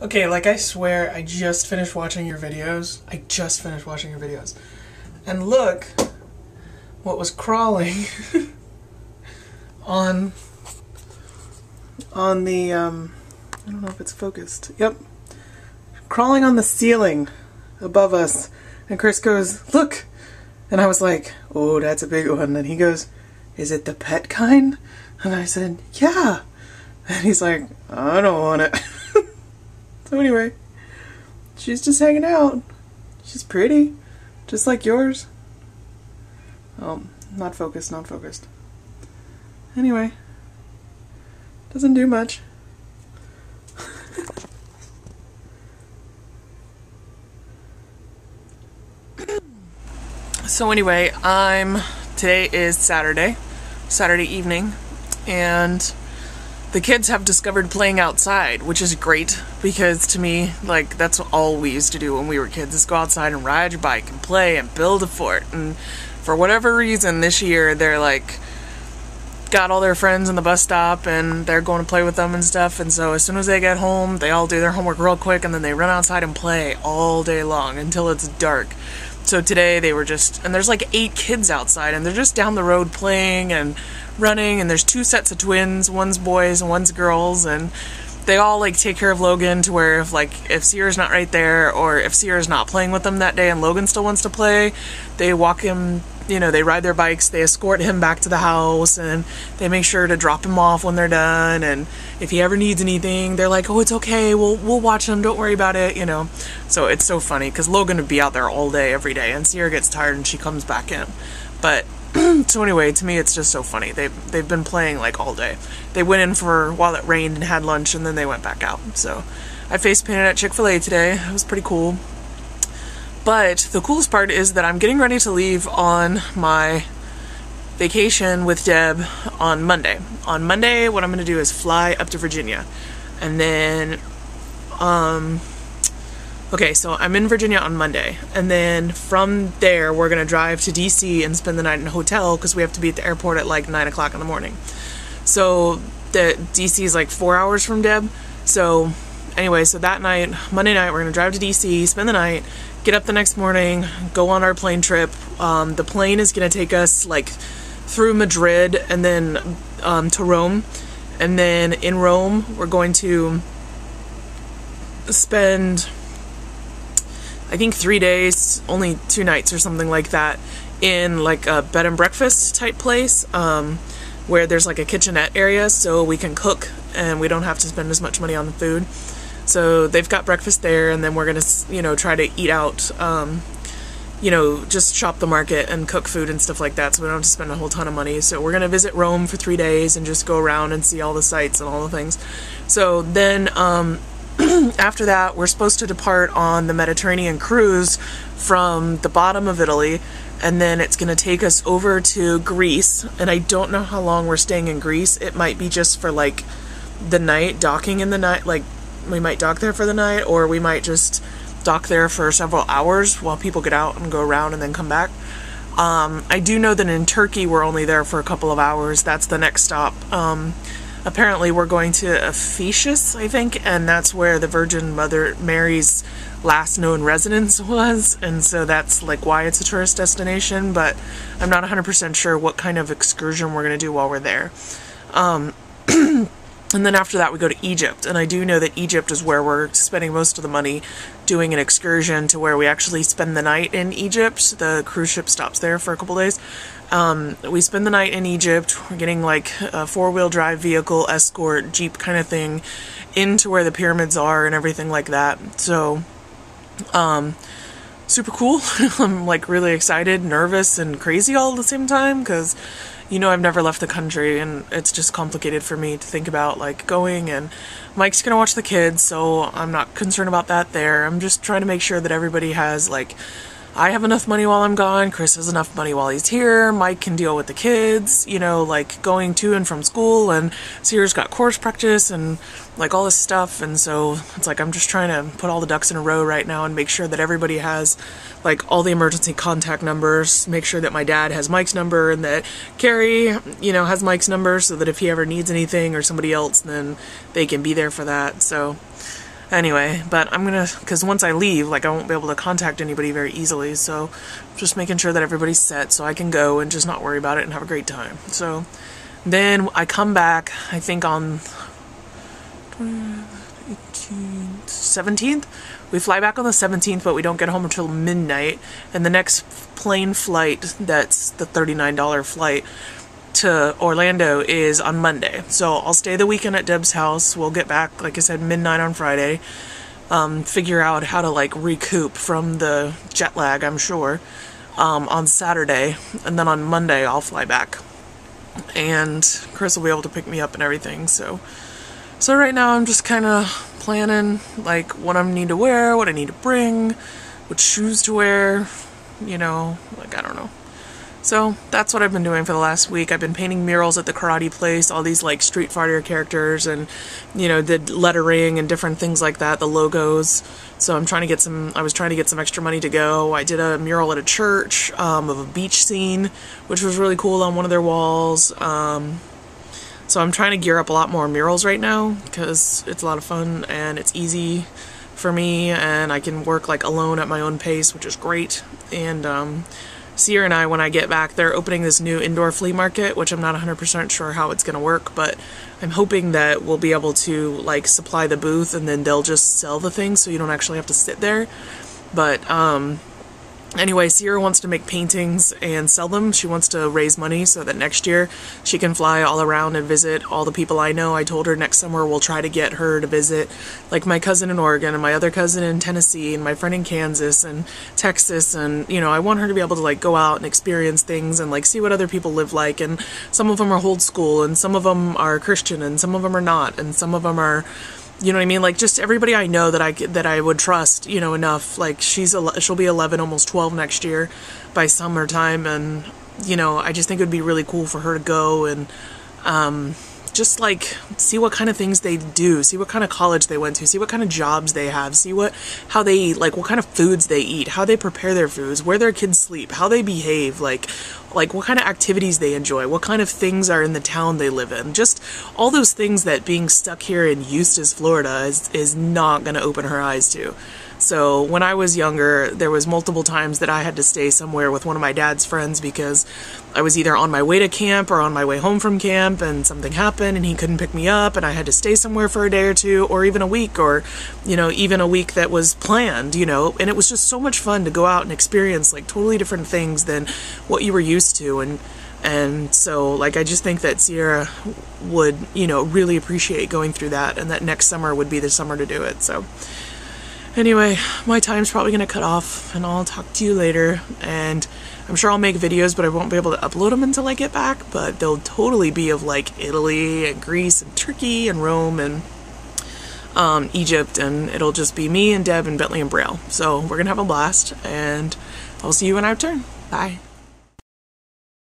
Okay, like I swear, I just finished watching your videos. And look what was crawling on the, I don't know if it's focused. Yep. Crawling on the ceiling above us. And Chris goes, look! And I was like, oh, that's a big one. And he goes, is it the pet kind? And I said, yeah. And he's like, I don't want it. So anyway, she's just hanging out. She's pretty, just like yours. Oh, not focused, not focused. Anyway, doesn't do much. So anyway, today is Saturday evening, and the kids have discovered playing outside, which is great, because to me, like, that's all we used to do when we were kids, is go outside and ride your bike and play and build a fort. And for whatever reason this year, they're like, got all their friends in the bus stop and they're going to play with them and stuff. And so as soon as they get home, they all do their homework real quick, and then they run outside and play all day long until it's dark. So today they were just, and there's like 8 kids outside, and they're just down the road playing and running, and there's 2 sets of twins, one's boys and one's girls, and they all like take care of Logan, to where if Sierra's not right there, or if Sierra's not playing with them that day and Logan still wants to play, they walk him, they ride their bikes, they escort him back to the house, and they make sure to drop him off when they're done. And if he ever needs anything, they're like, oh, it's okay, we'll watch him, don't worry about it, So it's so funny, because Logan would be out there all day, every day, and Sierra gets tired and she comes back in. But so anyway, to me it's just so funny. They've been playing like all day. They went in for while it rained and had lunch, and then they went back out. So I face painted at Chick-fil-A today. It was pretty cool. But the coolest part is that I'm getting ready to leave on my vacation with Deb on Monday. On Monday, what I'm going to do is fly up to Virginia. And then, okay, so I'm in Virginia on Monday. And then from there, we're going to drive to DC and spend the night in a hotel, because we have to be at the airport at like 9 o'clock in the morning. So the DC is like 4 hours from Deb. So anyway, so that night, Monday night, we're going to drive to DC, spend the night, get up the next morning, go on our plane trip. The plane is going to take us like through Madrid and then to Rome. And then in Rome, we're going to spend, I think, 3 days, only 2 nights or something like that, in like a bed and breakfast type place, where there's like a kitchenette area, so we can cook and we don't have to spend as much money on the food. So they've got breakfast there, and then we're gonna, try to eat out, just shop the market and cook food and stuff like that, so we don't have to spend a whole ton of money. So we're gonna visit Rome for 3 days and just go around and see all the sights and all the things. So then, after that, we're supposed to depart on the Mediterranean cruise from the bottom of Italy, and then it's going to take us over to Greece. And I don't know how long we're staying in Greece. It might be just for like the night, docking in the night, like we might dock there for the night, or we might just dock there for several hours while people get out and go around and then come back. I do know that in Turkey we're only there for a couple of hours. That's the next stop. Apparently we're going to Ephesus, I think, and that's where the Virgin Mother Mary's last known residence was, and so that's like why it's a tourist destination, but I'm not 100% sure what kind of excursion we're going to do while we're there. And then after that we go to Egypt, and I do know that Egypt is where we're spending most of the money, doing an excursion to where we actually spend the night in Egypt. The cruise ship stops there for a couple days. We spend the night in Egypt. We're getting like a 4-wheel drive vehicle, escort, Jeep kind of thing, into where the pyramids are and everything like that. So, super cool. I'm like really excited, nervous, and crazy all at the same time, because I've never left the country, and it's just complicated for me to think about like going, and Mike's gonna watch the kids, so I'm not concerned about that there. I'm just trying to make sure that everybody has, like, I have enough money while I'm gone, Chris has enough money while he's here, Mike can deal with the kids, like going to and from school, and Sierra's got course practice and like all this stuff, and so it's like I'm just trying to put all the ducks in a row right now and make sure that everybody has like all the emergency contact numbers, make sure that my dad has Mike's number, and that Carrie, has Mike's number, so that if he ever needs anything or somebody else, then they can be there for that. So Anyway, but I'm gonna, because once I leave, like, I won't be able to contact anybody very easily, so just making sure that everybody's set so I can go and just not worry about it and have a great time. So then I come back, I think on 17th. We fly back on the 17th, but we don't get home until midnight, and the next plane flight, that's the $39 flight, to Orlando is on Monday. So I'll stay the weekend at Deb's house. We'll get back, like I said, midnight on Friday. Figure out how to like recoup from the jet lag, I'm sure, on Saturday. And then on Monday I'll fly back. And Chris will be able to pick me up and everything. So right now I'm just kind of planning like what I need to wear, what I need to bring, what shoes to wear, you know, like I don't know. So that's what I've been doing for the last week. I've been painting murals at the karate place, all these like Street Fighter characters and, you know, the lettering and different things like that, the logos. So I was trying to get some extra money to go. I did a mural at a church of a beach scene, which was really cool on one of their walls. So I'm trying to gear up a lot more murals right now because it's a lot of fun and it's easy for me and I can work like alone at my own pace, which is great. And Sierra and I, when I get back, they're opening this new indoor flea market, which I'm not 100% sure how it's going to work, but I'm hoping that we'll be able to like supply the booth and then they'll just sell the things so you don't actually have to sit there. But anyway, Sierra wants to make paintings and sell them. She wants to raise money so that next year she can fly all around and visit all the people I know. I told her next summer we'll try to get her to visit like my cousin in Oregon and my other cousin in Tennessee and my friend in Kansas and Texas, and you know, I want her to be able to like go out and experience things and like see what other people live like, and some of them are old school and some of them are Christian and some of them are not, and some of them are, you know what I mean? Like just everybody I know that I would trust, you know, enough. Like she'll be 11, almost 12 next year by summertime, and you know, I just think it would be really cool for her to go and just like see what kind of things they do, see what kind of college they went to, see what kind of jobs they have, see how they like, what kind of foods they eat, how they prepare their foods, where their kids sleep, how they behave, like what kind of activities they enjoy, what kind of things are in the town they live in. Just all those things that being stuck here in Eustis, Florida is not going to open her eyes to. So when I was younger, there was multiple times that I had to stay somewhere with one of my dad's friends because I was either on my way to camp or on my way home from camp and something happened and he couldn't pick me up and I had to stay somewhere for a day or two or even a week, or, you know, even a week that was planned, you know, and it was just so much fun to go out and experience like totally different things than what you were used to. And so, like, I just think that Sierra would, you know, really appreciate going through that, and that next summer would be the summer to do it. So anyway, my time's probably going to cut off, and I'll talk to you later, and I'm sure I'll make videos, but I won't be able to upload them until I get back, but they'll totally be of, like, Italy, and Greece, and Turkey, and Rome, and Egypt, and it'll just be me, and Deb, and Bentley, and Braille. So we're going to have a blast, and I'll see you when I return. Bye.